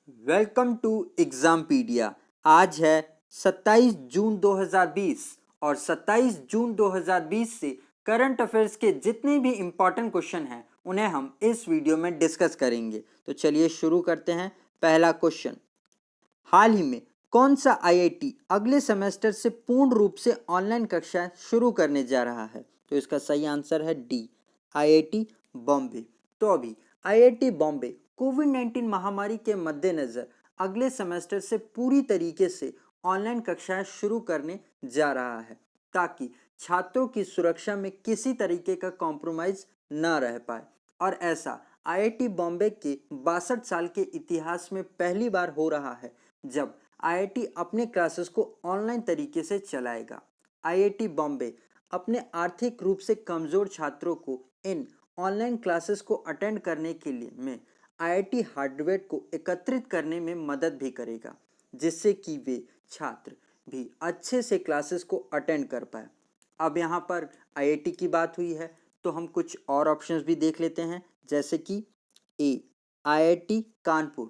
Welcome to एग्जामपीडिया। आज है 27 जून 2020 और 27 जून 2020 से करंट अफेयर्स के जितने भी इम्पॉर्टेंट क्वेश्चन हैं उन्हें हम इस वीडियो में डिस्कस करेंगे। तो चलिए शुरू करते हैं। पहला क्वेश्चन, हाल ही में कौन सा आईआईटी अगले सेमेस्टर से पूर्ण रूप से ऑनलाइन कक्षाएं शुरू करने जा रहा है? तो इसका सही आंसर है डी, आईआईटी बॉम्बे। तो अभी आईआईटी बॉम्बे कोविड-19 महामारी के मद्देनजर अगले सेमेस्टर से पूरी तरीके से ऑनलाइन कक्षाएं शुरू करने जा रहा है ताकि छात्रों की सुरक्षा में किसी तरीके का कॉम्प्रोमाइज न रह पाए। और ऐसा आईआईटी बॉम्बे के 62 साल के इतिहास में पहली बार हो रहा है जब आईआईटी अपने क्लासेस को ऑनलाइन तरीके से चलाएगा। आईआईटी बॉम्बे अपने आर्थिक रूप से कमजोर छात्रों को इन ऑनलाइन क्लासेस को अटेंड करने के लिए में आईआईटी हार्डवेयर को एकत्रित करने में मदद भी करेगा, जिससे कि वे छात्र भी अच्छे से क्लासेस को अटेंड कर पाए। अब यहाँ पर आईआईटी की बात हुई है तो हम कुछ और ऑप्शंस भी देख लेते हैं, जैसे कि ए, आईआईटी कानपुर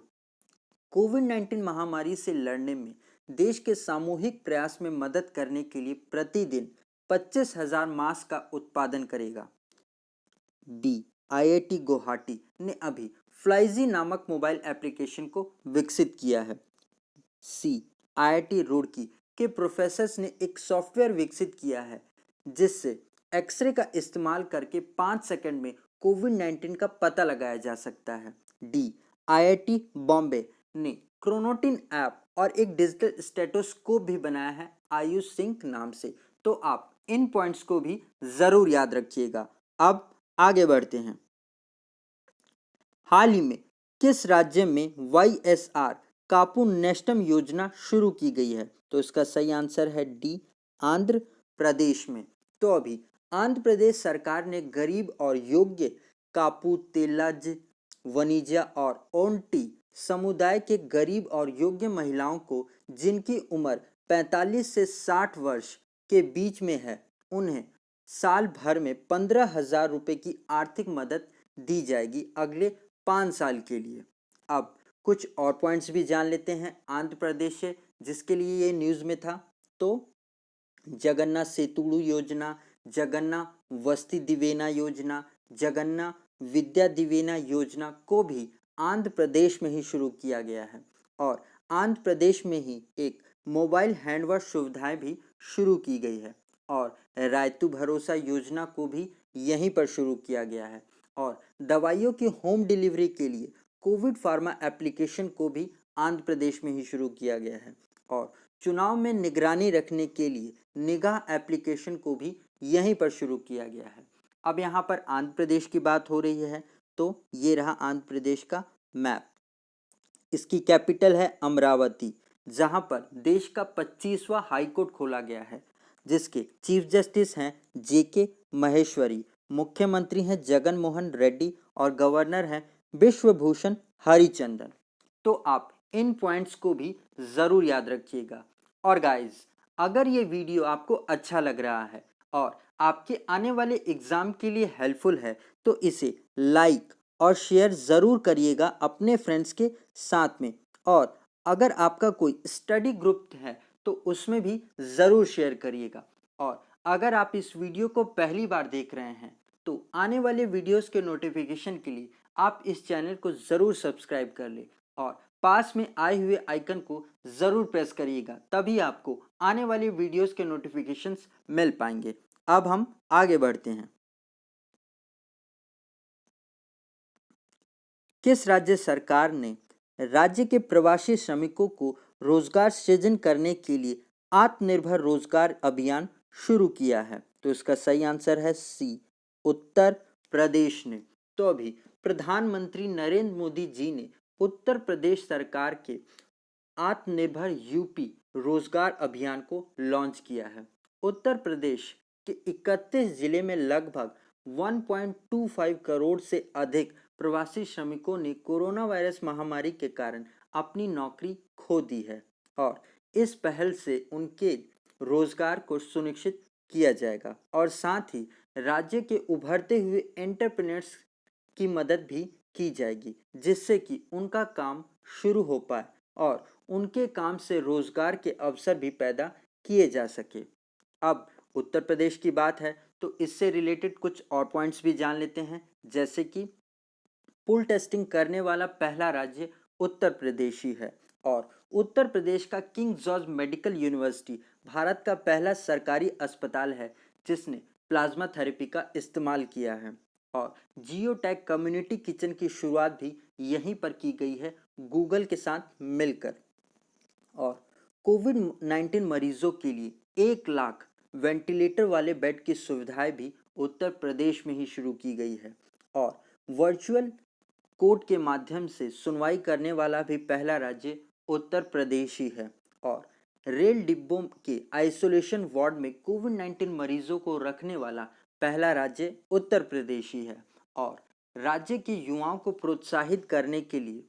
कोविड-19 महामारी से लड़ने में देश के सामूहिक प्रयास में मदद करने के लिए प्रतिदिन 25,000 मास्क का उत्पादन करेगा। डी, आईआईटी गुवाहाटी ने अभी फ्लाइजी नामक मोबाइल एप्लीकेशन को विकसित किया है। सी, आईआईटी रुड़की के प्रोफेसर्स ने एक सॉफ्टवेयर विकसित किया है जिससे एक्सरे का इस्तेमाल करके 5 सेकंड में कोविड-19 का पता लगाया जा सकता है। डी, आईआईटी बॉम्बे ने क्रोनोटिन ऐप और एक डिजिटल स्टेटोस्कोप भी बनाया है आयुष सिंक नाम से। तो आप इन पॉइंट्स को भी जरूर याद रखिएगा। अब आगे बढ़ते हैं। हाल ही में किस राज्य में वाईएसआर कापू नेस्टम योजना शुरू की गई है? तो इसका सही आंसर है डी, आंध्र प्रदेश में। तो अभी आंध्र प्रदेश सरकार ने गरीब और योग्य कापू, तेलज, वनिजा और ओंटी समुदाय के गरीब और योग्य महिलाओं को जिनकी उम्र 45 से 60 वर्ष के बीच में है, उन्हें साल भर में 15,000 रुपये की आर्थिक मदद दी जाएगी अगले 5 साल के लिए। अब कुछ और पॉइंट्स भी जान लेते हैं आंध्र प्रदेश से, जिसके लिए ये न्यूज़ में था। तो जगन्ना सेतुड़ू योजना, जगन्ना वस्ती दिवेना योजना, जगन्ना विद्या दिवेना योजना को भी आंध्र प्रदेश में ही शुरू किया गया है। और आंध्र प्रदेश में ही एक मोबाइल हैंड वॉश सुविधाएं भी शुरू की गई है। और रायतु भरोसा योजना को भी यहीं पर शुरू किया गया है। और दवाइयों की होम डिलीवरी के लिए कोविड फार्मा एप्लीकेशन को भी आंध्र प्रदेश में ही शुरू किया गया है। और चुनाव में निगरानी रखने के लिए निगाह एप्लीकेशन को भी यहीं पर शुरू किया गया है। अब यहाँ पर आंध्र प्रदेश की बात हो रही है तो ये रहा आंध्र प्रदेश का मैप। इसकी कैपिटल है अमरावती, जहाँ पर देश का 25वां हाईकोर्ट खोला गया है, जिसके चीफ जस्टिस हैं जेके महेश्वरी, मुख्यमंत्री हैं जगन मोहन रेड्डी और गवर्नर हैं विश्वभूषण हरिचंदन। तो आप इन पॉइंट्स को भी ज़रूर याद रखिएगा। और गाइज, अगर ये वीडियो आपको अच्छा लग रहा है और आपके आने वाले एग्ज़ाम के लिए हेल्पफुल है तो इसे लाइक और शेयर ज़रूर करिएगा अपने फ्रेंड्स के साथ में। और अगर आपका कोई स्टडी ग्रुप है तो उसमें भी ज़रूर शेयर करिएगा। और अगर आप इस वीडियो को पहली बार देख रहे हैं तो आने वाले वीडियोस के नोटिफिकेशन के लिए आप इस चैनल को ज़रूर सब्सक्राइब कर लें और पास में आए हुए आइकन को ज़रूर प्रेस करिएगा, तभी आपको आने वाले वीडियोस के नोटिफिकेशंस मिल पाएंगे। अब हम आगे बढ़ते हैं। किस राज्य सरकार ने राज्य के प्रवासी श्रमिकों को रोजगार सृजन करने के लिए आत्मनिर्भर रोजगार अभियान शुरू किया है? तो इसका सही आंसर है सी, उत्तर प्रदेश ने। तो अभी प्रधानमंत्री नरेंद्र मोदी जी ने उत्तर प्रदेश सरकार के आत्मनिर्भर यूपी रोजगार अभियान को लॉन्च किया है। उत्तर प्रदेश के 31 जिले में लगभग 1.25 करोड़ से अधिक प्रवासी श्रमिकों ने कोरोना वायरस महामारी के कारण अपनी नौकरी खो दी है। और इस पहल से उनके रोजगार को सुनिश्चित किया जाएगा और साथ ही राज्य के उभरते हुए एंटरप्रेन्योर्स की मदद भी की जाएगी, जिससे कि उनका काम शुरू हो पाए और उनके काम से रोजगार के अवसर भी पैदा किए जा सके। अब उत्तर प्रदेश की बात है तो इससे रिलेटेड कुछ और पॉइंट्स भी जान लेते हैं, जैसे कि पुल टेस्टिंग करने वाला पहला राज्य उत्तर प्रदेश ही है और उत्तर प्रदेश का king George medical university Bharat का पहला सरकारी अस्पताल है जिसने प्लाज्मा थेरेपी का इस्तेमाल किया है और जियोटैक कम्युनिटी किचन की शुरुआत भी यहीं पर की गई है गूगल के साथ मिलकर। और कोविड 19 मरीजों के लिए 1 लाख वेंटिलेटर वाले बेड की सुविधाएं भी उत्तर प्रदेश में ही शुरू की गई है और वर्चुअल कोर्ट के माध्यम से सुनवाई करने वाला भी पहला राज्य उत्तर प्रदेश ही है और रेल डिब्बों के आइसोलेशन वार्ड में कोविड 19 मरीजों को रखने वाला पहला राज्य उत्तर प्रदेश ही है और राज्य के युवाओं को प्रोत्साहित करने के लिए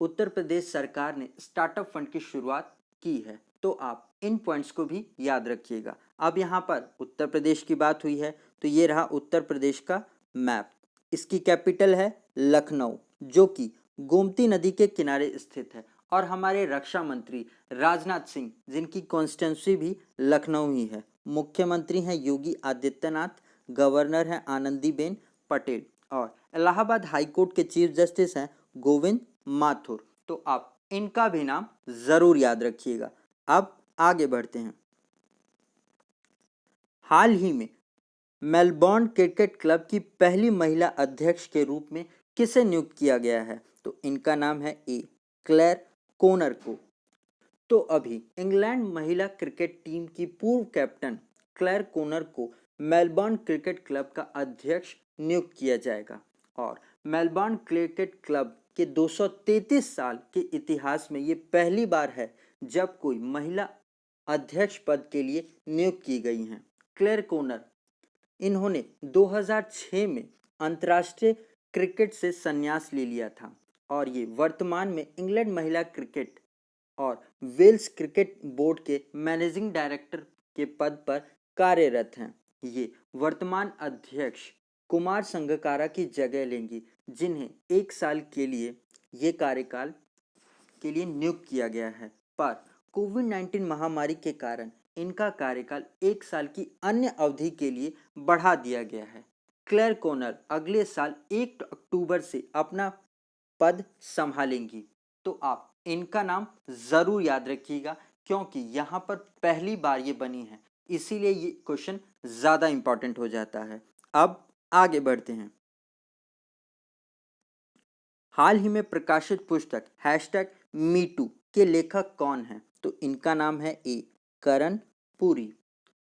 उत्तर प्रदेश सरकार ने स्टार्टअप फंड की शुरुआत की है। तो आप इन पॉइंट्स को भी याद रखिएगा। अब यहाँ पर उत्तर प्रदेश की बात हुई है तो ये रहा उत्तर प्रदेश का मैप। इसकी कैपिटल है लखनऊ, जो कि गोमती नदी के किनारे स्थित है और हमारे रक्षा मंत्री राजनाथ सिंह जिनकी कॉन्स्टिट्यूंसी भी लखनऊ ही है। मुख्यमंत्री हैं योगी आदित्यनाथ, गवर्नर हैं आनंदीबेन पटेल और इलाहाबाद हाईकोर्ट के चीफ जस्टिस हैं गोविंद माथुर। तो आप इनका भी नाम जरूर याद रखिएगा। अब आगे बढ़ते हैं। हाल ही में मेलबोर्न क्रिकेट क्लब की पहली महिला अध्यक्ष के रूप में किसे नियुक्त किया गया है? तो इनका नाम है ए क्लेयर कोनर को। तो अभी इंग्लैंड महिला क्रिकेट टीम की पूर्व कैप्टन क्लेयर कोनर को मेलबोर्न क्रिकेट क्लब का अध्यक्ष नियुक्त किया जाएगा और मेलबोर्न क्रिकेट क्लब के 233 साल के इतिहास में ये पहली बार है जब कोई महिला अध्यक्ष पद के लिए नियुक्त की गई हैं। क्लेयर कोनर, इन्होंने 2006 में अंतर्राष्ट्रीय क्रिकेट से संन्यास ले लिया था और ये वर्तमान में इंग्लैंड महिला क्रिकेट और वेल्स क्रिकेट बोर्ड के मैनेजिंग डायरेक्टर के पद पर कार्यरत हैं। ये वर्तमान अध्यक्ष कुमार संगकारा की जगह लेंगी, जिन्हें 1 साल के लिए ये कार्यकाल के लिए नियुक्त किया गया है, पर कोविड 19 महामारी के कारण इनका कार्यकाल 1 साल की अन्य अवधि के लिए बढ़ा दिया गया है। क्लेयर कोनर अगले साल 1 अक्टूबर से अपना पद संभालेंगी। तो आप इनका नाम जरूर याद रखिएगा क्योंकि यहाँ पर पहली बार ये बनी है, इसीलिए ये क्वेश्चन ज्यादा इंपॉर्टेंट हो जाता है। अब आगे बढ़ते हैं। हाल ही में प्रकाशित पुस्तक #MeToo के लेखक कौन हैं? तो इनका नाम है ए करण पुरी।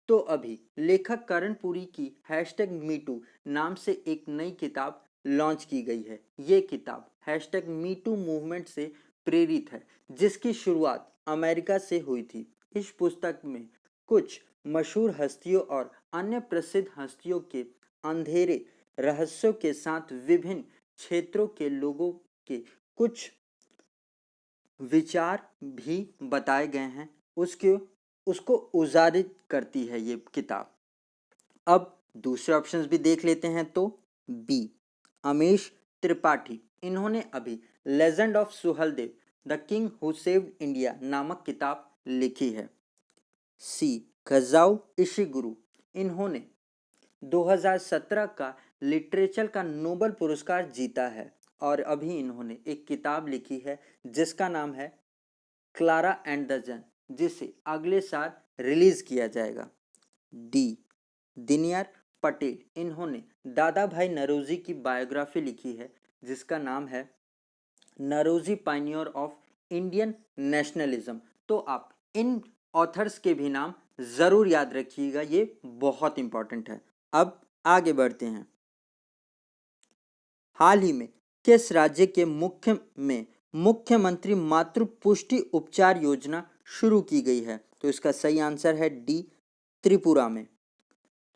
तो अभी लेखक करण पुरी की #MeToo नाम से एक नई किताब लॉन्च की गई है। ये किताब #MeToo मूवमेंट से प्रेरित है, जिसकी शुरुआत अमेरिका से हुई थी। इस पुस्तक में कुछ मशहूर हस्तियों और अन्य प्रसिद्ध हस्तियों के अंधेरे रहस्यों के साथ विभिन्न क्षेत्रों के लोगों के कुछ विचार भी बताए गए हैं। उसको उजागर करती है ये किताब। अब दूसरे ऑप्शंस भी देख लेते हैं। तो बी अमीश त्रिपाठी, इन्होंने अभी legend of Suheldev the king who saved India नामक किताब लिखी है। सी खजाऊ इशिगुरु, इन्होंने 2017 का लिटरेचर का नोबेल पुरस्कार जीता है और अभी इन्होंने एक किताब लिखी है जिसका नाम है क्लारा एंड द जन, जिसे अगले साल रिलीज किया जाएगा। डी दिनयार पटेल, इन्होंने दादा भाई नरोजी की बायोग्राफी लिखी है जिसका नाम है Naoroji Pioneer of Indian nationalism. तो आप इन ऑथर्स के भी नाम जरूर याद रखिएगा, ये बहुत इंपॉर्टेंट है। अब आगे बढ़ते हैं। हाल ही में किस राज्य के मुख्यमंत्री मातृ पुष्टि उपचार योजना शुरू की गई है? तो इसका सही आंसर है डी त्रिपुरा में।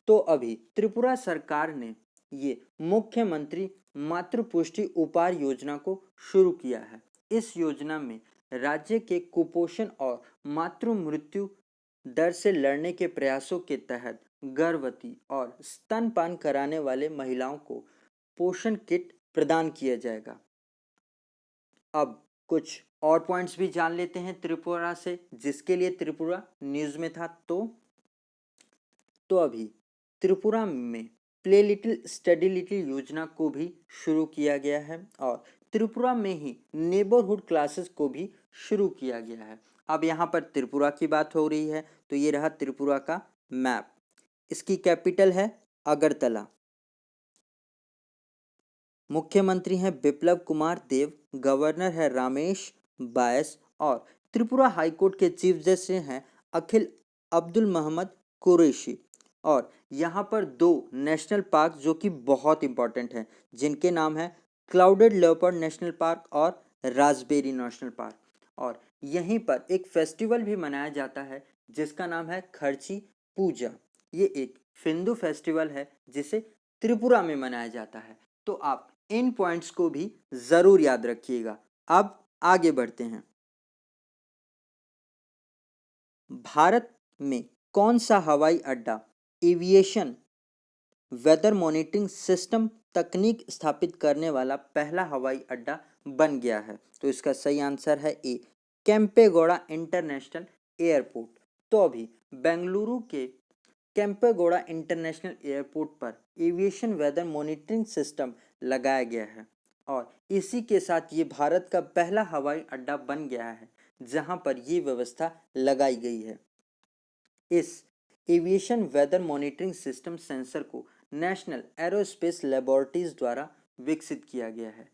तो अभी त्रिपुरा सरकार ने ये मुख्यमंत्री मातृ पुष्टि उपचार योजना को शुरू किया है। इस योजना में राज्य के कुपोषण और मातृ मृत्यु दर से लड़ने के प्रयासों के तहत गर्भवती और स्तनपान कराने वाले महिलाओं को पोषण किट प्रदान किया जाएगा। अब कुछ और पॉइंट्स भी जान लेते हैं त्रिपुरा से, जिसके लिए त्रिपुरा न्यूज़ में था। तो अभी त्रिपुरा में प्ले लिटिल स्टडी लिटिल योजना को भी शुरू किया गया है और त्रिपुरा में ही नेबरहुड क्लासेस को भी शुरू किया गया है। अब यहाँ पर त्रिपुरा की बात हो रही है, तो ये रहा त्रिपुरा का मैप। इसकी कैपिटल है अगरतला। मुख्यमंत्री हैं बिप्लब कुमार देव, गवर्नर है रमेश बायस और त्रिपुरा हाईकोर्ट के चीफ जस्टिस हैं अखिल अब्दुल मोहम्मद कुरैशी। और यहाँ पर दो नेशनल पार्क जो कि बहुत इंपॉर्टेंट हैं, जिनके नाम है क्लाउडेड लेपर्ड नेशनल पार्क और रास्पबेरी नेशनल पार्क। और यहीं पर एक फेस्टिवल भी मनाया जाता है जिसका नाम है खर्ची पूजा। ये एक हिंदू फेस्टिवल है जिसे त्रिपुरा में मनाया जाता है। तो आप इन पॉइंट्स को भी जरूर याद रखिएगा। अब आगे बढ़ते हैं। भारत में कौन सा हवाई अड्डा एविएशन वेदर मॉनिटरिंग सिस्टम तकनीक स्थापित करने वाला पहला हवाई अड्डा बन गया है? तो इसका सही आंसर है ए, केम्पेगौड़ा इंटरनेशनल एयरपोर्ट। तो अभी बेंगलुरु के केम्पेगौड़ा इंटरनेशनल एयरपोर्ट पर एविएशन वेदर मॉनिटरिंग सिस्टम लगाया गया है और इसी के साथ ये भारत का पहला हवाई अड्डा बन गया है जहां पर ये व्यवस्था लगाई गई है। इस aviation weather monitoring system sensor को नेशनल एरोस्पेस लेबोरेटरीज द्वारा विकसित किया गया है,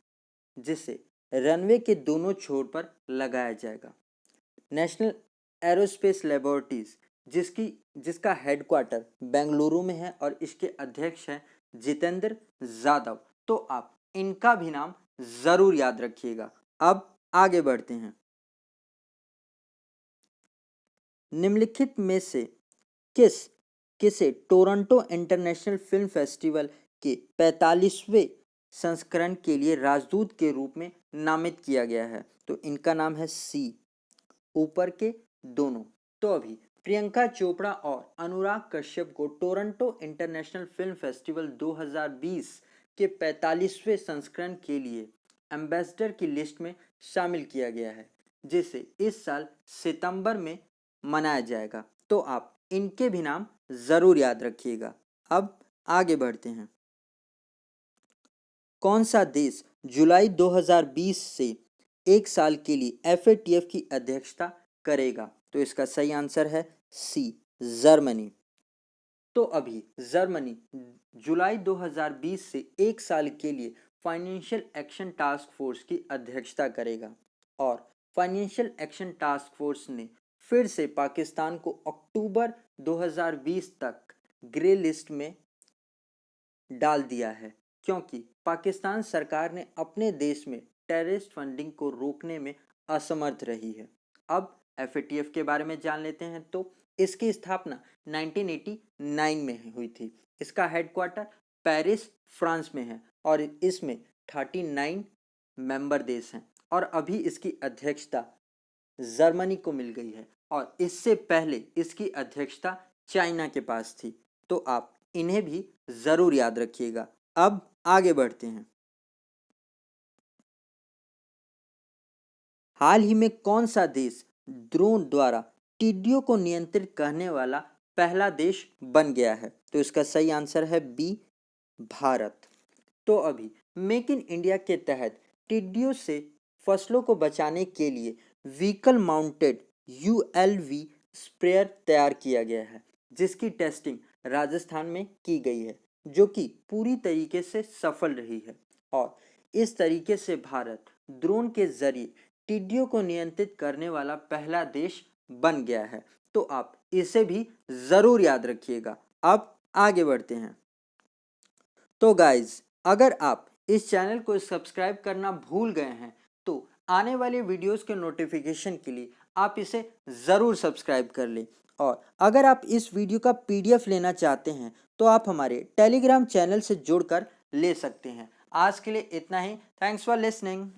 जिसे रनवे के दोनों छोर पर लगाया जाएगा। नेशनल एरोस्पेस लेबोरेटरीज जिसका हेडक्वार्टर बेंगलुरु में है और इसके अध्यक्ष हैं जितेंद्र जाधव। तो आप इनका भी नाम जरूर याद रखिएगा। अब आगे बढ़ते हैं। निम्नलिखित में से किसे टोरंटो इंटरनेशनल फिल्म फेस्टिवल के 45वें संस्करण के लिए राजदूत के रूप में नामित किया गया है? तो इनका नाम है सी, ऊपर के दोनों। तो अभी प्रियंका चोपड़ा और अनुराग कश्यप को टोरंटो इंटरनेशनल फिल्म फेस्टिवल 2020 के 45वें संस्करण के लिए एम्बेसडर की लिस्ट में शामिल किया गया है, जिसे इस साल सितंबर में मनाया जाएगा। तो आप इनके भी नाम जरूर याद रखिएगा। अब आगे बढ़ते हैं। कौन सा देश जुलाई 2020 से एक साल के लिए FATF की अध्यक्षता करेगा? तो इसका सही आंसर है सी, जर्मनी। तो अभी जर्मनी जुलाई 2020 से एक साल के लिए फाइनेंशियल एक्शन टास्क फोर्स की अध्यक्षता करेगा और फाइनेंशियल एक्शन टास्क फोर्स ने फिर से पाकिस्तान को अक्टूबर 2020 तक ग्रे लिस्ट में डाल दिया है, क्योंकि पाकिस्तान सरकार ने अपने देश में टेररिस्ट फंडिंग को रोकने में असमर्थ रही है। अब FATF के बारे में जान लेते हैं। तो इसकी स्थापना 1989 में हुई थी। इसका हेडक्वार्टर पेरिस, फ्रांस में है और इसमें 39 मेंबर देश हैं और अभी इसकी अध्यक्षता जर्मनी को मिल गई है और इससे पहले इसकी अध्यक्षता चाइना के पास थी। तो आप इन्हें भी जरूर याद रखिएगा। अब आगे बढ़ते हैं। हाल ही में कौन सा देश ड्रोन द्वारा टिड्डियों को नियंत्रित करने वाला पहला देश बन गया है? तो इसका सही आंसर है बी, भारत। तो अभी मेक इन इंडिया के तहत टिड्डियों से फसलों को बचाने के लिए व्हीकल माउंटेड ULV स्प्रेयर तैयार किया गया है, जिसकी टेस्टिंग राजस्थान में की गई है, जो कि पूरी तरीके से सफल रही है। और इस तरीके से भारत ड्रोन के जरिए टिड्डियों को नियंत्रित करने वाला पहला देश बन गया है। तो आप इसे भी जरूर याद रखिएगा। अब आगे बढ़ते हैं। तो गाइज, अगर आप इस चैनल को सब्सक्राइब करना भूल गए हैं तो आने वाले वीडियोस के नोटिफिकेशन के लिए आप इसे ज़रूर सब्सक्राइब कर लें। और अगर आप इस वीडियो का PDF लेना चाहते हैं तो आप हमारे टेलीग्राम चैनल से जुड़कर ले सकते हैं। आज के लिए इतना ही। Thanks for listening.